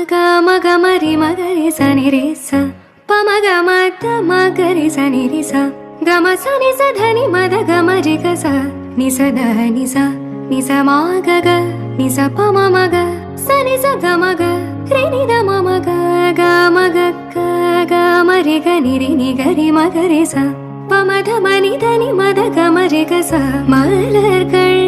மகமரி மகரி சனிரே ச பமகமத மகரி சனிரி ச கம சனி சதனி மத கமரி கச நிசத நிச நிசமாக நிச பமமக சனி ச கமக ரினித மமக கமக கமரி கனிரி நிகரி மகரி ச பமத மனிதனி மத கமரி கச மலர்கள்